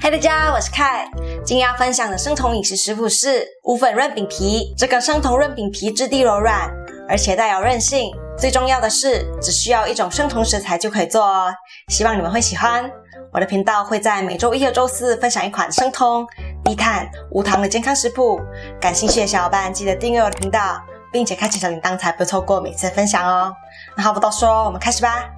嗨，大家，我是凯。今天要分享的生酮饮食食谱是无粉润饼皮。这个生酮润饼皮质地柔软，而且带有韧性。最重要的是，只需要一种生酮食材就可以做哦。希望你们会喜欢。我的频道会在每周一和周四分享一款生酮、低碳、无糖的健康食谱。感兴趣的小伙伴记得订阅我的频道，并且开启小铃铛，才不会错过每次的分享哦。那话不多说，我们开始吧。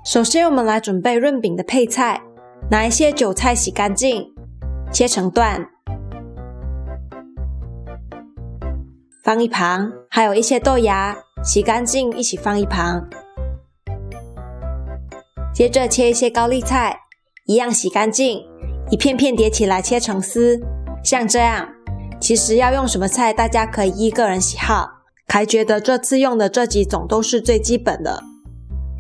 首先我们来准备润饼的配菜，拿一些韭菜洗干净，切成段，放一旁，还有一些豆芽，洗干净一起放一旁。接着切一些高丽菜，一样洗干净，一片片叠起来切成丝，像这样。其实要用什么菜大家可以依个人喜好，凯觉得这次用的这几种都是最基本的。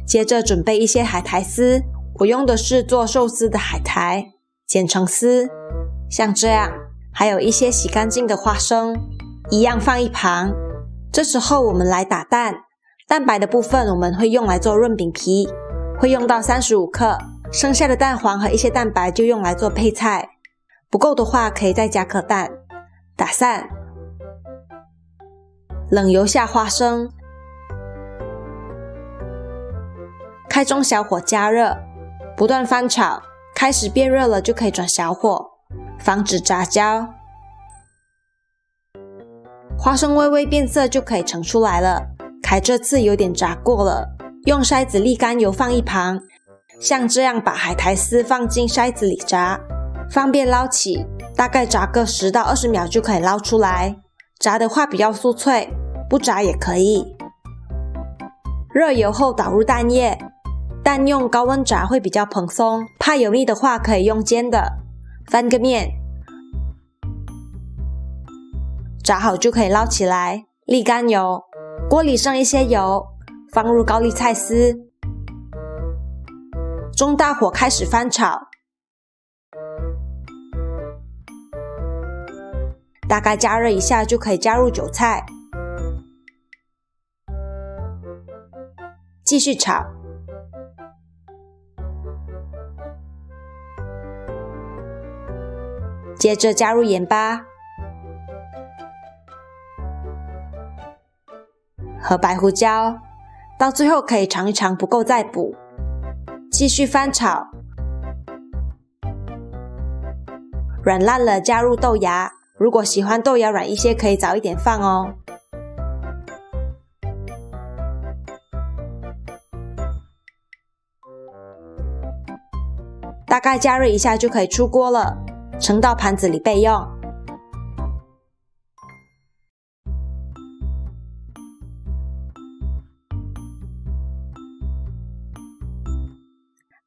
接着准备一些海苔丝，我用的是做寿司的海苔，剪成丝，像这样。还有一些洗干净的花生，一样放一旁。这时候我们来打蛋，蛋白的部分我们会用来做润饼皮，会用到35克，剩下的蛋黄和一些蛋白就用来做配菜，不够的话可以再加颗蛋。打散，冷油下花生，开中小火加热，不断翻炒，开始变热了就可以转小火，防止炸焦。花生微微变色就可以盛出来了，凯这次有点炸过了，用筛子沥干油放一旁，像这样把海苔丝放进筛子里炸，方便捞起，大概炸个10到20秒就可以捞出来。炸的话比较酥脆，不炸也可以。热油后倒入蛋液，蛋用高温炸会比较蓬松，怕油腻的话可以用煎的。翻个面，炸好就可以捞起来，沥干油，锅里剩一些油，放入高丽菜丝，中大火开始翻炒，大概加热一下就可以加入韭菜，继续炒。接着加入盐巴和白胡椒，到最后可以尝一尝，不够再补。继续翻炒，软烂了加入豆芽，如果喜欢豆芽软一些可以早一点放哦。大概加热一下就可以出锅了，盛到盘子里备用。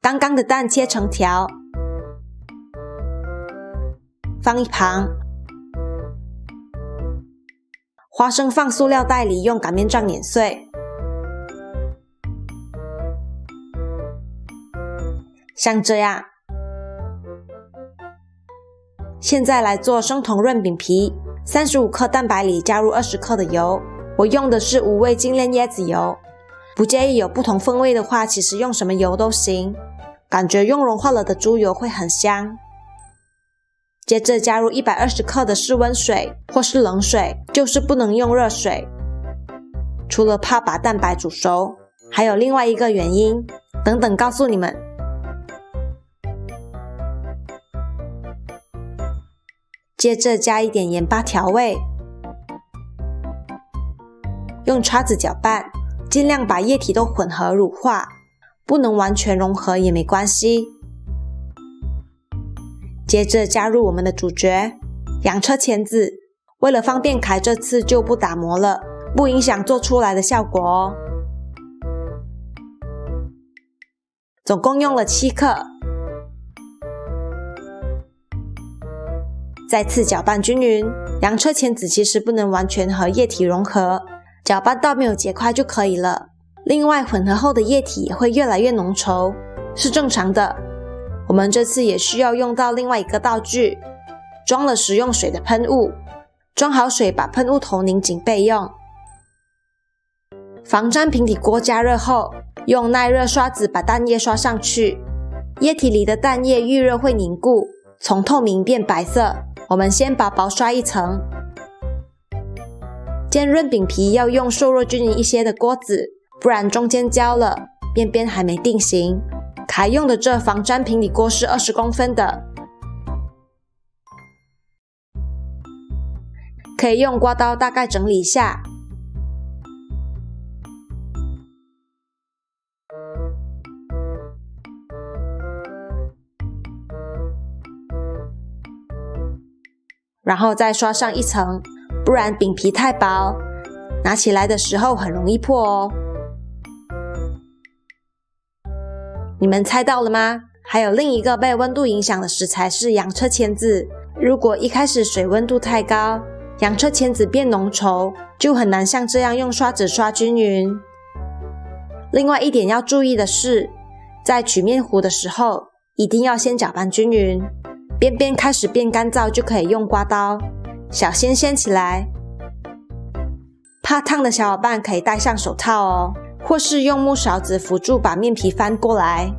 刚刚的蛋切成条，放一旁。花生放塑料袋里，用擀面杖碾碎，像这样。现在来做生酮润饼皮，35克蛋白里加入20克的油，我用的是无味精炼椰子油，不介意有不同风味的话，其实用什么油都行，感觉用融化了的猪油会很香。接着加入120克的室温水或是冷水，就是不能用热水，除了怕把蛋白煮熟，还有另外一个原因，等等告诉你们。接着加一点盐巴调味，用叉子搅拌，尽量把液体都混合乳化，不能完全融合也没关系。接着加入我们的主角洋车签子，为了方便凯这次就不打磨了，不影响做出来的效果哦。总共用了7克，再次搅拌均匀。洋车签子其实不能完全和液体融合，搅拌到没有结块就可以了。另外混合后的液体也会越来越浓稠，是正常的。我们这次也需要用到另外一个道具，装了食用水的喷雾，装好水把喷雾头拧紧备用。防粘平底锅加热后，用耐热刷子把蛋液刷上去，液体里的蛋液遇热会凝固，从透明变白色。我们先薄薄刷一层。煎润饼皮要用受热均匀一些的锅子，不然中间焦了，边边还没定型。凯用的这防粘平底锅是20公分的，可以用刮刀大概整理一下。然后再刷上一层，不然饼皮太薄，拿起来的时候很容易破哦。你们猜到了吗？还有另一个被温度影响的食材是洋车签子。如果一开始水温度太高，洋车签子变浓稠，就很难像这样用刷子刷均匀。另外一点要注意的是，在取面糊的时候，一定要先搅拌均匀。边边开始变干燥就可以用刮刀，小心掀起来。怕烫的小伙伴可以戴上手套哦，或是用木勺子辅助把面皮翻过来。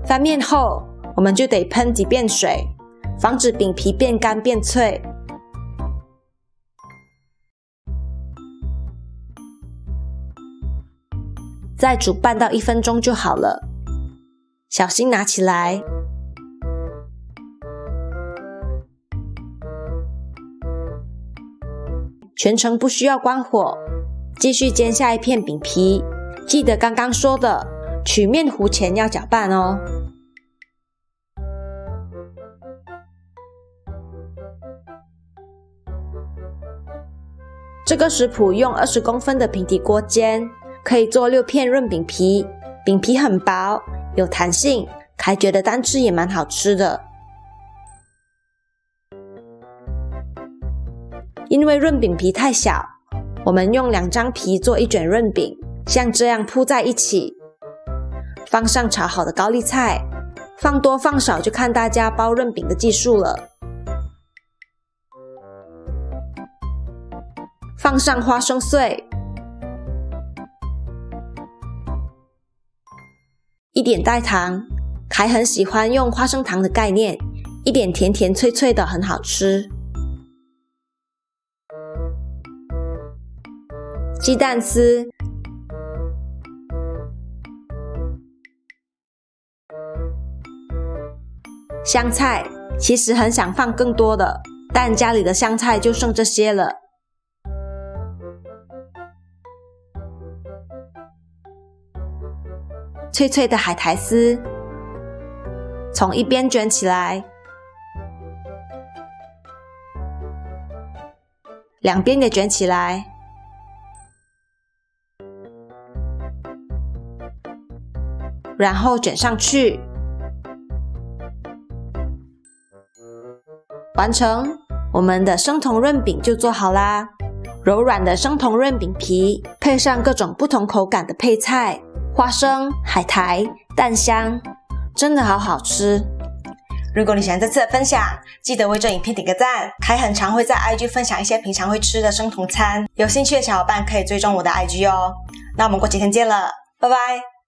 翻面后，我们就得喷几遍水，防止饼皮变干变脆。再煮半到1分钟就好了。小心拿起来，全程不需要关火，继续煎下一片饼皮。记得刚刚说的，取面糊前要搅拌哦。这个食谱用20公分的平底锅煎，可以做6片润饼皮，饼皮很薄，有弹性，凯觉得单吃也蛮好吃的。因为润饼皮太小，我们用2张皮做一卷润饼，像这样铺在一起，放上炒好的高丽菜，放多放少就看大家包润饼的技术了。放上花生碎，一点代糖，凯很喜欢用花生糖的概念，一点甜甜脆脆的很好吃。鸡蛋丝，香菜，其实很想放更多的，但家里的香菜就剩这些了。脆脆的海苔丝，从一边卷起来，两边也卷起来，然后卷上去，完成，我们的生酮润饼就做好啦。柔软的生酮润饼皮，配上各种不同口感的配菜，花生、海苔、蛋香，真的好好吃。如果你喜欢这次的分享，记得为这影片点个赞。凯很常会在 IG 分享一些平常会吃的生酮餐，有兴趣的小伙伴可以追踪我的 IG 哦。那我们过几天见了，拜拜。